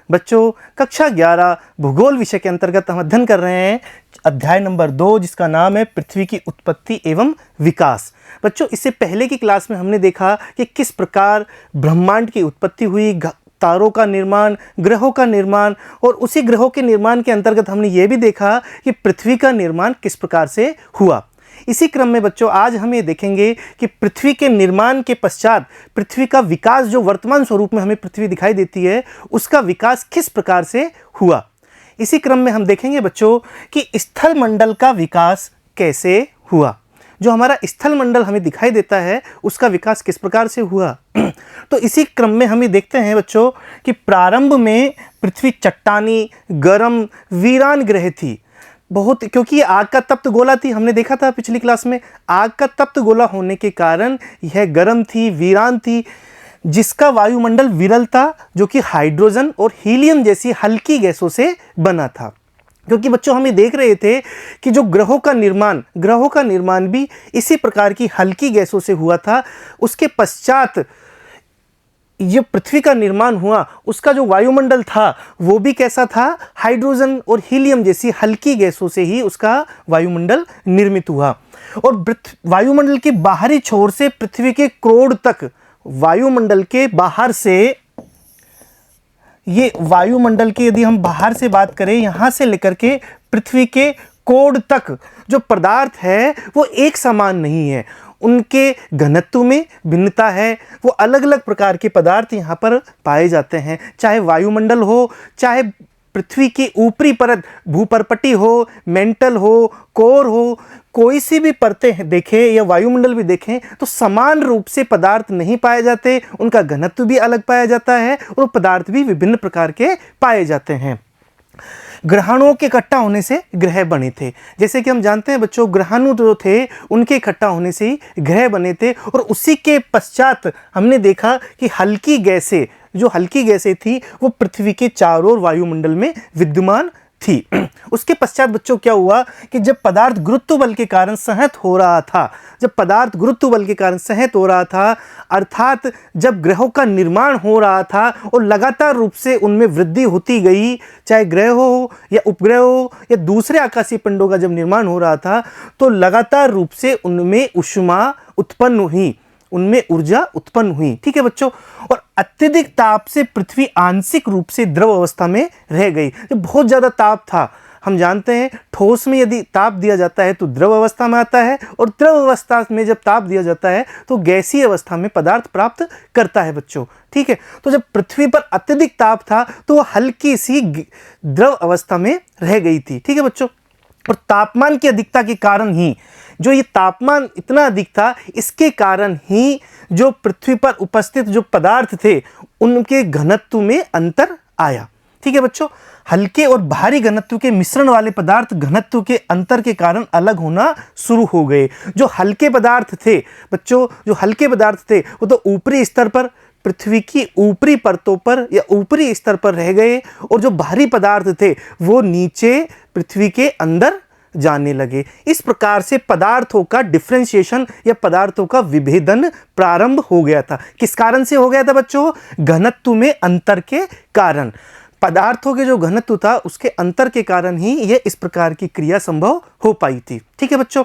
बच्चों कक्षा 11 भूगोल विषय के अंतर्गत हम अध्ययन कर रहे हैं अध्याय नंबर 2 जिसका नाम है पृथ्वी की उत्पत्ति एवं विकास। बच्चों इससे पहले की क्लास में हमने देखा कि किस प्रकार ब्रह्मांड की उत्पत्ति हुई, तारों का निर्माण, ग्रहों का निर्माण, और उसी ग्रहों के निर्माण के अंतर्गत हमने ये भी देखा कि पृथ्वी का निर्माण किस प्रकार से हुआ। इसी क्रम में बच्चों आज हम ये देखेंगे कि पृथ्वी के निर्माण के पश्चात पृथ्वी का विकास, जो वर्तमान स्वरूप में हमें पृथ्वी दिखाई देती है, उसका विकास किस प्रकार से हुआ। इसी क्रम में हम देखेंगे बच्चों कि स्थल मंडल का विकास कैसे हुआ। जो हमारा स्थल मंडल हमें दिखाई देता है उसका विकास किस प्रकार से हुआ। तो इसी क्रम में हम ये देखते हैं बच्चों कि प्रारंभ में पृथ्वी चट्टानी, गर्म, वीरान ग्रह थी बहुत, क्योंकि आग का तप्त गोला थी। हमने देखा था पिछली क्लास में, आग का तप्त गोला होने के कारण यह गर्म थी, वीरान थी, जिसका वायुमंडल विरल था, जो कि हाइड्रोजन और हीलियम जैसी हल्की गैसों से बना था। क्योंकि बच्चों हम ये देख रहे थे कि जो ग्रहों का निर्माण भी इसी प्रकार की हल्की गैसों से हुआ था। उसके पश्चात ये पृथ्वी का निर्माण हुआ, उसका जो वायुमंडल था वो भी कैसा था, हाइड्रोजन और हीलियम जैसी हल्की गैसों से ही उसका वायुमंडल निर्मित हुआ। और वायुमंडल के बाहरी छोर से पृथ्वी के क्रोड तक, वायुमंडल के बाहर से, ये वायुमंडल के यदि हम बाहर से बात करें, यहाँ से लेकर के पृथ्वी के कोड तक जो पदार्थ है वो एक समान नहीं है, उनके घनत्व में भिन्नता है। वो अलग अलग प्रकार के पदार्थ यहाँ पर पाए जाते हैं, चाहे वायुमंडल हो, चाहे पृथ्वी की ऊपरी परत भूपर्पटी हो, मेंटल हो, कोर हो, कोई सी भी परतें देखें या वायुमंडल भी देखें तो समान रूप से पदार्थ नहीं पाए जाते, उनका घनत्व भी अलग पाया जाता है और पदार्थ भी विभिन्न प्रकार के पाए जाते हैं। ग्रहाणुओं के इकट्ठा होने से ग्रह बने थे। जैसे कि हम जानते हैं बच्चों, ग्रहाणु जो थे उनके इकट्ठा होने से ही ग्रह बने थे। और उसी के पश्चात हमने देखा कि हल्की गैसें थी वो पृथ्वी के चारों ओर वायुमंडल में विद्यमान थी। उसके पश्चात बच्चों क्या हुआ कि जब पदार्थ गुरुत्व बल के कारण संहत हो रहा था, अर्थात जब ग्रहों का निर्माण हो रहा था और लगातार रूप से उनमें वृद्धि होती गई, चाहे ग्रह हो या उपग्रह हो या दूसरे आकाशीय पिंडों का जब निर्माण हो रहा था, तो लगातार रूप से उनमें ऊष्मा उत्पन्न हुई, उनमें ऊर्जा उत्पन्न हुई। ठीक है बच्चों। और अत्यधिक ताप से पृथ्वी आंशिक रूप से द्रव अवस्था में रह गई। जब बहुत ज़्यादा ताप था, हम जानते हैं ठोस में यदि ताप दिया जाता है तो द्रव अवस्था में आता है, और द्रव अवस्था में जब ताप दिया जाता है तो गैसीय अवस्था में पदार्थ प्राप्त करता है बच्चों। ठीक है। तो जब पृथ्वी पर अत्यधिक ताप था तो वह हल्की सी द्रव अवस्था में रह गई थी। ठीक है बच्चों। और तापमान की अधिकता के कारण ही, जो ये तापमान इतना अधिक था, इसके कारण ही जो पृथ्वी पर उपस्थित जो पदार्थ थे उनके घनत्व में अंतर आया। ठीक है बच्चों। हल्के और भारी घनत्व के मिश्रण वाले पदार्थ घनत्व के अंतर के कारण अलग होना शुरू हो गए। जो हल्के पदार्थ थे बच्चों, वो तो ऊपरी स्तर पर, पृथ्वी की ऊपरी परतों पर या ऊपरी स्तर पर रह गए, और जो भारी पदार्थ थे वो नीचे पृथ्वी के अंदर जाने लगे। इस प्रकार से पदार्थों का डिफरेंशिएशन या पदार्थों का विभेदन प्रारंभ हो गया था। किस कारण से हो गया था बच्चों? घनत्व में अंतर के कारण। पदार्थों के जो घनत्व था उसके अंतर के कारण ही यह इस प्रकार की क्रिया संभव हो पाई थी। ठीक है बच्चों।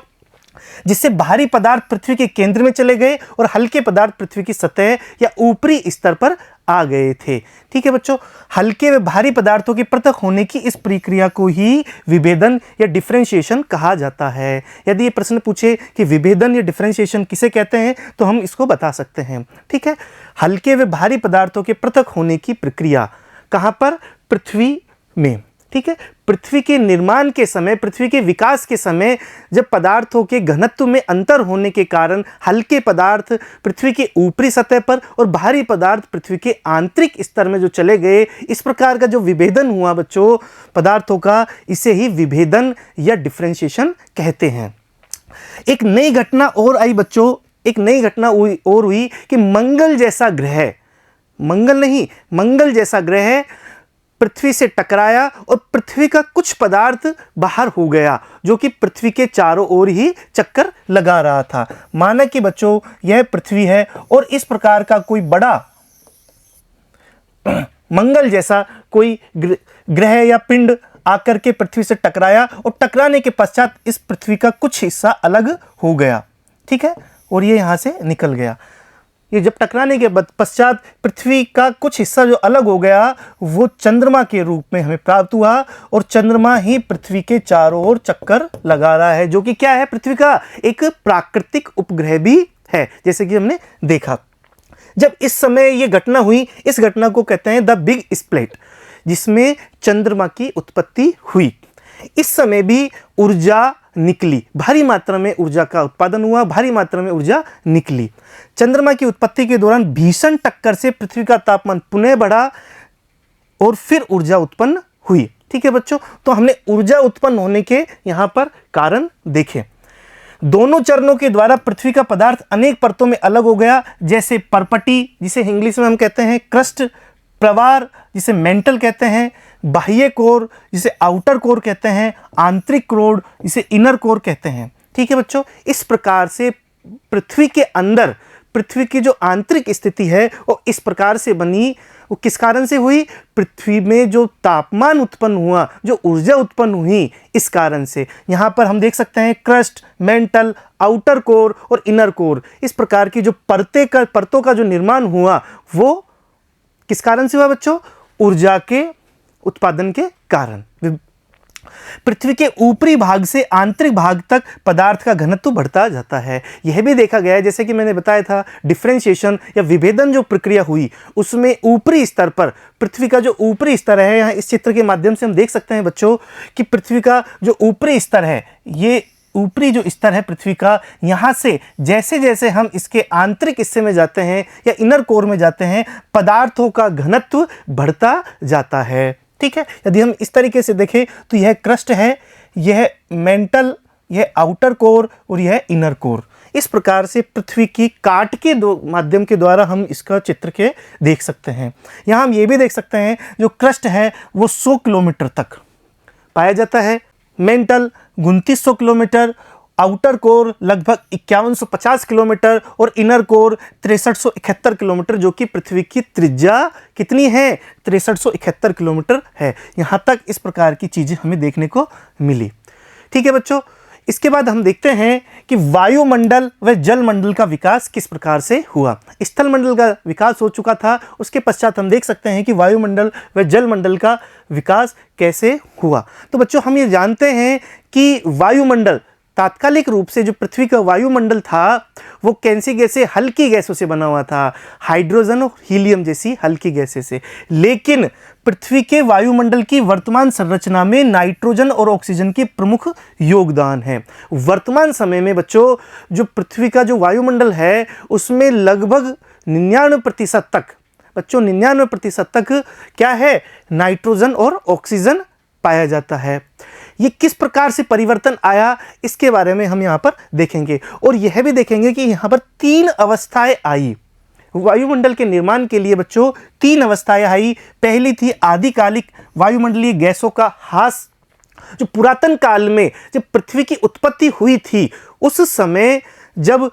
जिससे भारी पदार्थ पृथ्वी के केंद्र में चले गए और हल्के पदार्थ पृथ्वी की सतह या ऊपरी स्तर पर आ गए थे। ठीक है बच्चों। हल्के व भारी पदार्थों के पृथक होने की इस प्रक्रिया को ही विभेदन या डिफरेंशिएशन कहा जाता है। यदि ये प्रश्न पूछे कि विभेदन या डिफरेंशिएशन किसे कहते हैं तो हम इसको बता सकते हैं। ठीक है। हल्के व भारी पदार्थों के पृथक होने की प्रक्रिया कहाँ पर? पृथ्वी में। ठीक है। पृथ्वी के निर्माण के समय, पृथ्वी के विकास के समय, जब पदार्थों के घनत्व में अंतर होने के कारण हल्के पदार्थ पृथ्वी के ऊपरी सतह पर और भारी पदार्थ पृथ्वी के आंतरिक स्तर में जो चले गए, इस प्रकार का जो विभेदन हुआ बच्चों पदार्थों का, इसे ही विभेदन या डिफरेंशिएशन कहते हैं। एक नई घटना और आई बच्चों, और हुई कि मंगल जैसा ग्रह पृथ्वी से टकराया और पृथ्वी का कुछ पदार्थ बाहर हो गया, जो कि पृथ्वी के चारों ओर ही चक्कर लगा रहा था। माना कि बच्चों यह पृथ्वी है और इस प्रकार का कोई बड़ा मंगल जैसा कोई ग्रह या पिंड आकर के पृथ्वी से टकराया और टकराने के पश्चात इस पृथ्वी का कुछ हिस्सा अलग हो गया, ठीक है, और ये यहाँ से निकल गया। ये जब टकराने के पश्चात पृथ्वी का कुछ हिस्सा जो अलग हो गया वो चंद्रमा के रूप में हमें प्राप्त हुआ और चंद्रमा ही पृथ्वी के चारों ओर चक्कर लगा रहा है, जो कि क्या है, पृथ्वी का एक प्राकृतिक उपग्रह भी है, जैसे कि हमने देखा। जब इस समय ये घटना हुई, इस घटना को कहते हैं द बिग स्प्लिट, जिसमें चंद्रमा की उत्पत्ति हुई। इस समय भी ऊर्जा निकली, भारी मात्रा में ऊर्जा का उत्पादन हुआ, भारी मात्रा में ऊर्जा निकली। चंद्रमा की उत्पत्ति के दौरान भीषण टक्कर से पृथ्वी का तापमान पुनः बढ़ा और फिर ऊर्जा उत्पन्न हुई, ठीक है बच्चों। तो हमने ऊर्जा उत्पन्न होने के यहां पर कारण देखे। दोनों चरणों के द्वारा पृथ्वी का पदार्थ अनेक परतों में अलग हो गया, जैसे परपटी जिसे इंग्लिश में हम कहते हैं क्रस्ट, प्रवार जिसे मेंटल कहते हैं, बाह्य कोर जिसे आउटर कोर कहते हैं, आंतरिक कोर जिसे इनर कोर कहते हैं, ठीक है बच्चों। इस प्रकार से पृथ्वी के अंदर पृथ्वी की जो आंतरिक स्थिति है वो इस प्रकार से बनी। वो किस कारण से हुई? पृथ्वी में जो तापमान उत्पन्न हुआ, जो ऊर्जा उत्पन्न हुई, इस कारण से। यहाँ पर हम देख सकते हैं क्रस्ट, मेंटल, आउटर कोर और इनर कोर, इस प्रकार की जो परतों का जो निर्माण हुआ वो किस कारण से हुआ बच्चों? ऊर्जा के उत्पादन के कारण। पृथ्वी के ऊपरी भाग से आंतरिक भाग तक पदार्थ का घनत्व बढ़ता जाता है। यह भी देखा गया है, जैसे कि मैंने बताया था, डिफरेंशिएशन या विभेदन जो प्रक्रिया हुई उसमें ऊपरी स्तर पर, पृथ्वी का जो ऊपरी स्तर है, यहाँ इस चित्र के माध्यम से हम देख सकते हैं बच्चों कि पृथ्वी का जो ऊपरी स्तर है, ये ऊपरी जो स्तर है पृथ्वी का, यहाँ से जैसे जैसे हम इसके आंतरिक हिस्से में जाते हैं या इनर कोर में जाते हैं, पदार्थों का घनत्व बढ़ता जाता है, ठीक है। यदि हम इस तरीके से देखें तो यह क्रस्ट है, यह मेंटल, यह आउटर कोर और यह इनर कोर। इस प्रकार से पृथ्वी की काट के माध्यम के द्वारा हम इसका चित्र के देख सकते हैं। यहाँ हम ये भी देख सकते हैं जो क्रस्ट है वो 100 किलोमीटर तक पाया जाता है, मेंटल 2900 किलोमीटर, आउटर कोर लगभग 5150 किलोमीटर और इनर कोर 6371 किलोमीटर, जो कि पृथ्वी की त्रिज्या कितनी है? 6371 किलोमीटर है। यहाँ तक इस प्रकार की चीज़ें हमें देखने को मिली, ठीक है बच्चों। इसके बाद हम देखते हैं कि वायुमंडल व जलमंडल का विकास किस प्रकार से हुआ। स्थलमंडल का विकास हो चुका था, उसके पश्चात हम देख सकते हैं कि वायुमंडल व जलमंडल का विकास कैसे हुआ। तो बच्चों हम ये जानते हैं कि वायुमंडल, तात्कालिक रूप से जो पृथ्वी का वायुमंडल था वो कैसी गैसें, हल्की गैसों से बना हुआ था, हाइड्रोजन और हीलियम जैसी हल्की गैसें से। लेकिन पृथ्वी के वायुमंडल की वर्तमान संरचना में नाइट्रोजन और ऑक्सीजन की प्रमुख योगदान है। वर्तमान समय में बच्चों जो पृथ्वी का जो वायुमंडल है उसमें लगभग 99% तक, बच्चों 99% तक क्या है? नाइट्रोजन और ऑक्सीजन पाया जाता है। ये किस प्रकार से परिवर्तन आया इसके बारे में हम यहाँ पर देखेंगे और यह भी देखेंगे कि यहाँ पर 3 अवस्थाएं आई वायुमंडल के निर्माण के लिए बच्चों। 3 अवस्थाएं आई। पहली थी आदिकालिक वायुमंडलीय गैसों का ह्रास। जो पुरातन काल में जब पृथ्वी की उत्पत्ति हुई थी उस समय जब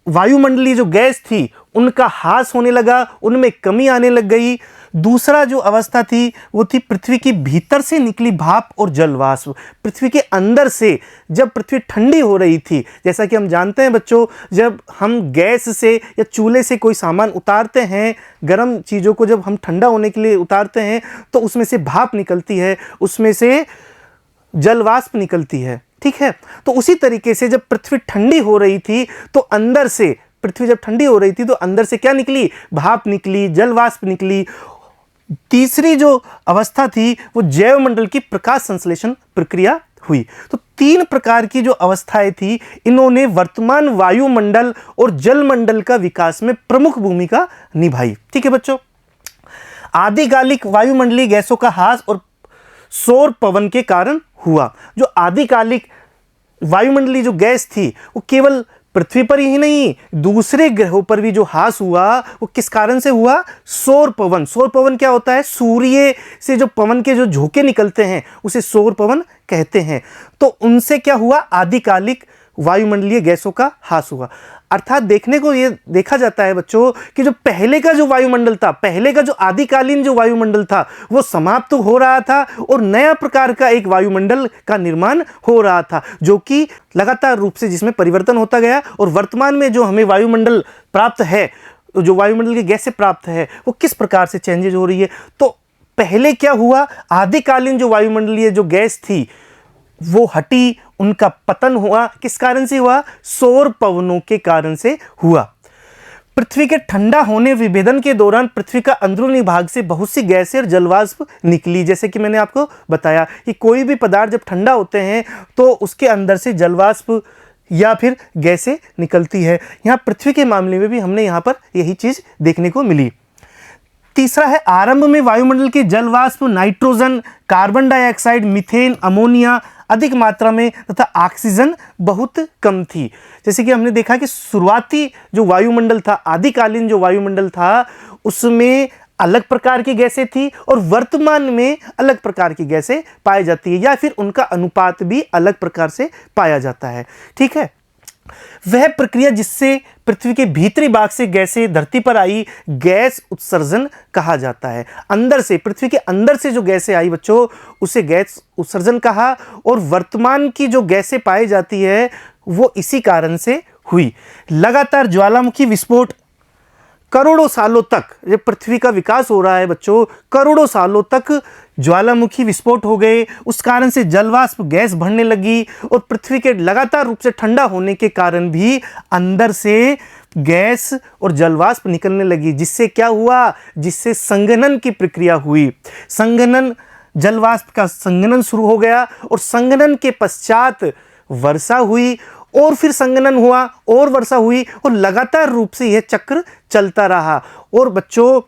वायुमंडलीय जो गैस थी उनका ह्रास होने लगा, उनमें कमी आने लग गई। दूसरा जो अवस्था थी वो थी पृथ्वी की भीतर से निकली भाप और जलवाष्प। पृथ्वी के अंदर से जब पृथ्वी ठंडी हो रही थी, जैसा कि हम जानते हैं बच्चों, जब हम गैस से या चूल्हे से कोई सामान उतारते हैं, गर्म चीज़ों को जब हम ठंडा होने के लिए उतारते हैं तो उसमें से भाप निकलती है, उसमें से जलवाष्प निकलती है, ठीक है। तो उसी तरीके से जब पृथ्वी ठंडी हो रही थी तो अंदर से, पृथ्वी जब ठंडी हो रही थी तो अंदर से क्या निकली? भाप निकली, जलवाष्प निकली। तीसरी जो अवस्था थी वो जैव मंडल की प्रकाश संश्लेषण प्रक्रिया हुई। तो 3 प्रकार की जो अवस्थाएं थी इन्होंने वर्तमान वायुमंडल और जलमंडल का विकास में प्रमुख भूमिका निभाई, ठीक है बच्चों। आदिकालिक वायुमंडलीय गैसों का ह्रास और सौर पवन के कारण हुआ। जो आदिकालिक वायुमंडलीय जो गैस थी वो केवल पृथ्वी पर ही नहीं, दूसरे ग्रहों पर भी जो ह्रास हुआ वो किस कारण से हुआ? सौर पवन। सौर पवन क्या होता है? सूर्य से जो पवन के जो झोंके निकलते हैं उसे सौर पवन कहते हैं। तो उनसे क्या हुआ? आदिकालिक वायुमंडलीय गैसों का ह्रास हुआ। अर्थात देखने को ये देखा जाता है बच्चों कि जो पहले का जो वायुमंडल था, पहले का जो आदिकालीन जो वायुमंडल था वो समाप्त हो रहा था और नया प्रकार का एक वायुमंडल का निर्माण हो रहा था, जो कि लगातार रूप से जिसमें परिवर्तन होता गया। और वर्तमान में जो हमें वायुमंडल प्राप्त है, जो वायुमंडल की गैसें प्राप्त है, वो किस प्रकार से चेंजेज हो रही है। तो पहले क्या हुआ, आदिकालीन जो वायुमंडलीय जो गैस थी वो हटी, उनका पतन हुआ। किस कारण से हुआ, सौर पवनों के कारण से हुआ। पृथ्वी के ठंडा होने विभेदन के दौरान पृथ्वी का अंदरूनी भाग से बहुत सी गैसें और जलवाष्प निकली। जैसे कि मैंने आपको बताया कि कोई भी पदार्थ जब ठंडा होते हैं तो उसके अंदर से जलवाष्प या फिर गैसें निकलती है। यहाँ पृथ्वी के मामले में भी हमने यहाँ पर यही चीज देखने को मिली। तीसरा है, आरंभ में वायुमंडल के जलवाष्प nitrogen, carbon dioxide, methane, ammonia अधिक मात्रा में तथा ऑक्सीजन बहुत कम थी। जैसे कि हमने देखा कि शुरुआती जो वायुमंडल था, आदिकालीन जो वायुमंडल था, उसमें अलग प्रकार की गैसें थी और वर्तमान में अलग प्रकार की गैसें पाई जाती है, या फिर उनका अनुपात भी अलग प्रकार से पाया जाता है। ठीक है, वह प्रक्रिया जिससे पृथ्वी के भीतरी भाग से गैसें धरती पर आई, गैस उत्सर्जन कहा जाता है। अंदर से, पृथ्वी के अंदर से जो गैसें आई बच्चों, उसे गैस उत्सर्जन कहा। और वर्तमान की जो गैसें पाई जाती है वो इसी कारण से हुई। लगातार ज्वालामुखी विस्फोट करोड़ों सालों तक, जब पृथ्वी का विकास हो रहा है बच्चों, करोड़ों सालों तक ज्वालामुखी विस्फोट हो गए। उस कारण से जलवाष्प गैस बढ़ने लगी और पृथ्वी के लगातार रूप से ठंडा होने के कारण भी अंदर से गैस और जलवाष्प निकलने लगी। जिससे क्या हुआ, जिससे संघनन की प्रक्रिया हुई। संघनन, जलवाष्प का संघनन शुरू हो गया और संघनन के पश्चात वर्षा हुई और फिर संघनन हुआ और वर्षा हुई और लगातार रूप से यह चक्र चलता रहा। और बच्चों,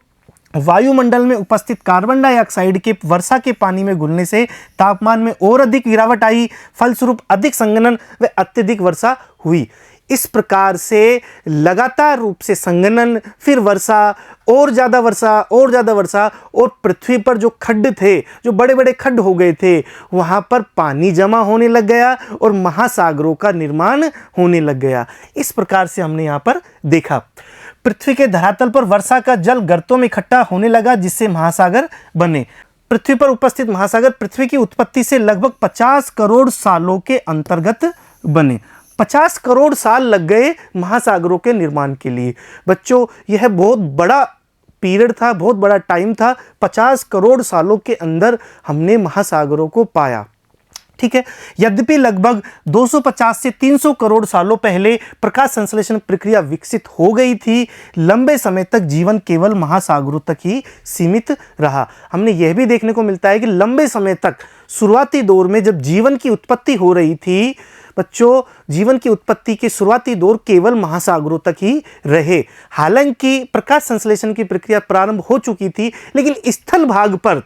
वायुमंडल में उपस्थित कार्बन डाइऑक्साइड के वर्षा के पानी में घुलने से तापमान में और अधिक गिरावट आई, फलस्वरूप अधिक संघनन व अत्यधिक वर्षा हुई। इस प्रकार से लगातार रूप से संघनन, फिर वर्षा, और ज़्यादा वर्षा और ज़्यादा वर्षा, और पृथ्वी पर जो खड्ड थे, जो बड़े बड़े खड्ड हो गए थे, वहाँ पर पानी जमा होने लग गया और महासागरों का निर्माण होने लग गया। इस प्रकार से हमने यहाँ पर देखा पृथ्वी के धरातल पर वर्षा का जल गर्तों में इकट्ठा होने लगा, जिससे महासागर बने। पृथ्वी पर उपस्थित महासागर पृथ्वी की उत्पत्ति से लगभग 50 करोड़ सालों के अंतर्गत बने। 50 करोड़ साल लग गए महासागरों के निर्माण के लिए। बच्चों, यह बहुत बड़ा पीरियड था, बहुत बड़ा टाइम था। 50 करोड़ सालों के अंदर हमने महासागरों को पाया। ठीक है, यद्यपि लगभग 250 से 300 करोड़ सालों पहले प्रकाश संश्लेषण प्रक्रिया विकसित हो गई थी, लंबे समय तक जीवन केवल महासागरों तक ही सीमित रहा। हमने यह भी देखने को मिलता है कि लंबे समय तक, शुरुआती दौर में जब जीवन की उत्पत्ति हो रही थी बच्चों, जीवन की उत्पत्ति के शुरुआती दौर केवल महासागरों तक ही रहे। हालांकि प्रकाश संश्लेषण की प्रक्रिया प्रारंभ हो चुकी थी, लेकिन स्थल भाग पर,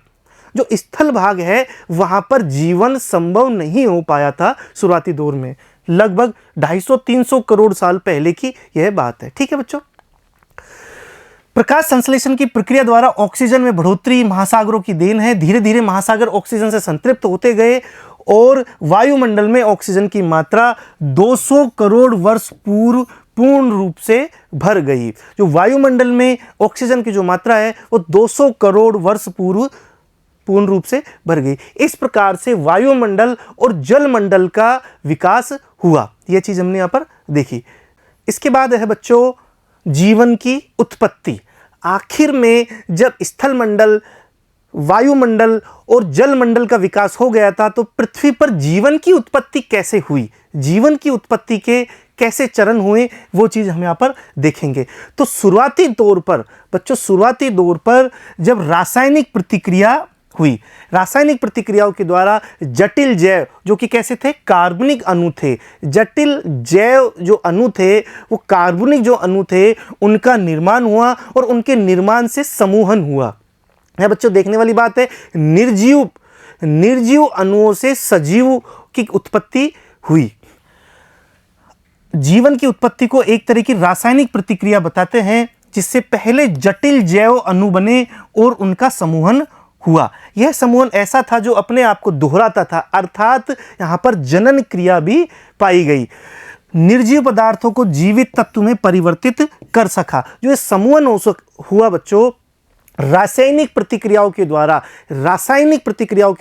जो स्थल भाग है, वहां पर जीवन संभव नहीं हो पाया था शुरुआती दौर में। लगभग 250-300 करोड़ साल पहले की यह बात है। ठीक है बच्चों, प्रकाश संश्लेषण की प्रक्रिया द्वारा ऑक्सीजन में बढ़ोतरी महासागरों की देन है। धीरे धीरे महासागर ऑक्सीजन से संतृप्त होते गए और वायुमंडल में ऑक्सीजन की मात्रा 200 करोड़ वर्ष पूर्व पूर्ण रूप से भर गई। जो वायुमंडल में ऑक्सीजन की जो मात्रा है वो 200 करोड़ वर्ष पूर्व पूर्ण रूप से भर गई। इस प्रकार से वायुमंडल और जलमंडल का विकास हुआ। यह चीज हमने यहां पर देखी। इसके बाद है बच्चों जीवन की उत्पत्ति। आखिर में जब स्थल मंडल, वायुमंडल और जलमंडल का विकास हो गया था, तो पृथ्वी पर जीवन की उत्पत्ति कैसे हुई, जीवन की उत्पत्ति के कैसे चरण हुए, वो चीज हम यहाँ पर देखेंगे। तो शुरुआती तौर पर बच्चों, शुरुआती दौर पर जब रासायनिक प्रतिक्रिया हुई, रासायनिक प्रतिक्रियाओं के द्वारा जटिल जैव, जो कि कैसे थे, कार्बनिक अणु थे, जटिल जैव जो अणु थे, वो कार्बनिक जो अणु थे, उनका निर्माण हुआ और उनके निर्माण से समूहन हुआ। यह बच्चों देखने वाली बात है। निर्जीव अणुओं से सजीव की उत्पत्ति हुई। जीवन की उत्पत्ति को एक तरह की रासायनिक प्रतिक्रिया बताते हैं, जिससे पहले जटिल जैव अणु बने और उनका समूहन हुआ। यह समूहन ऐसा था जो अपने आप को दोहराता था, अर्थात यहां पर जनन क्रिया भी पाई गई। निर्जीव पदार्थों को जीवित तत्व में परिवर्तित कर सका। जो ये समूहन हुआ बच्चों, रासायनिक प्रतिक्रियाओं के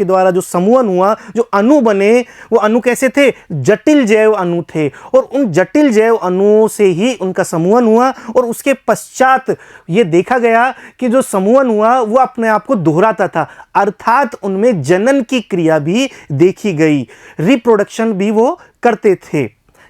द्वारा जो समूहन हुआ, जो अणु बने, वो अणु कैसे थे? जटिल जैव अणु थे, और उन जटिल जैव अणुओं से ही उनका समूहन हुआ। और उसके पश्चात ये देखा गया कि जो समूहन हुआ वो अपने आप को दोहराता था, अर्थात उनमें जनन की क्रिया भी देखी गई, रिप्रोडक्शन भी वो करते थे।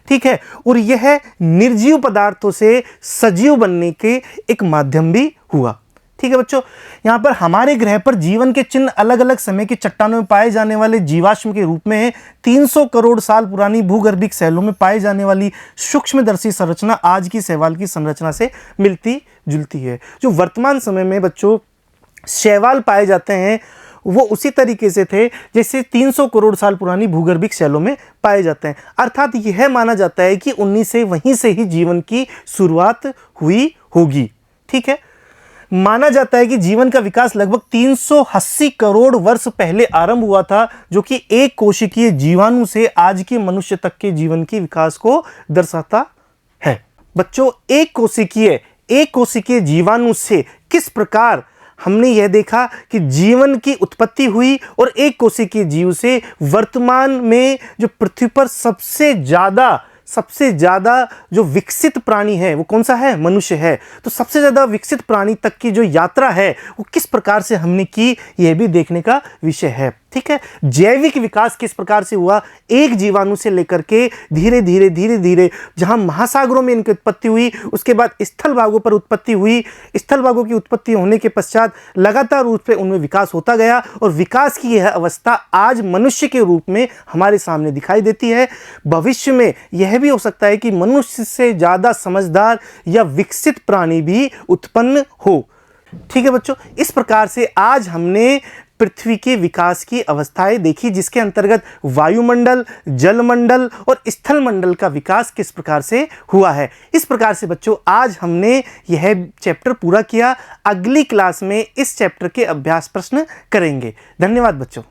ठीक है, और यह निर्जीव पदार्थों से सजीव बनने के एक माध्यम भी हुआ। ठीक है बच्चों, यहां पर हमारे ग्रह पर जीवन के चिन्ह अलग अलग समय की चट्टानों में पाए जाने वाले जीवाश्म के रूप में 300 करोड़ साल पुरानी भूगर्भिक शैलों में पाई जाने वाली सूक्ष्मदर्शी संरचना आज की शैवाल की संरचना से मिलती जुलती है। जो वर्तमान समय में बच्चों शैवाल पाए जाते हैं वो उसी तरीके से थे जैसे 300 करोड़ साल पुरानी भूगर्भिक शैलों में पाए जाते हैं। अर्थात यह माना जाता है कि वहीं से ही जीवन की शुरुआत हुई होगी। ठीक है, माना जाता है कि जीवन का विकास लगभग 380 करोड़ वर्ष पहले आरंभ हुआ था, जो कि एक कोशिकीय जीवाणु से आज के मनुष्य तक के जीवन के विकास को दर्शाता है। बच्चों, एक कोशिकीय जीवाणु से किस प्रकार हमने यह देखा कि जीवन की उत्पत्ति हुई, और एक कोशिकीय जीव से वर्तमान में जो पृथ्वी पर सबसे ज्यादा जो विकसित प्राणी है वो कौन सा है? मनुष्य है। तो सबसे ज्यादा विकसित प्राणी तक की जो यात्रा है वो किस प्रकार से हमने की, यह भी देखने का विषय है। ठीक है, जैविक विकास किस प्रकार से हुआ, एक जीवाणु से लेकर के धीरे धीरे जहां महासागरों में इनकी उत्पत्ति हुई, उसके बाद स्थल भागों पर उत्पत्ति हुई, स्थल भागों की उत्पत्ति होने के पश्चात लगातार रूप से उनमें विकास होता गया, और विकास की यह अवस्था आज मनुष्य के रूप में हमारे सामने दिखाई देती है। भविष्य में यह भी हो सकता है कि मनुष्य से ज्यादा समझदार या विकसित प्राणी भी उत्पन्न हो। ठीक है बच्चों, इस प्रकार से आज हमने पृथ्वी के विकास की अवस्थाएं देखी, जिसके अंतर्गत वायुमंडल, जलमंडल और स्थल मंडल का विकास किस प्रकार से हुआ है। इस प्रकार से बच्चों आज हमने यह चैप्टर पूरा किया। अगली क्लास में इस चैप्टर के अभ्यास प्रश्न करेंगे। धन्यवाद बच्चों।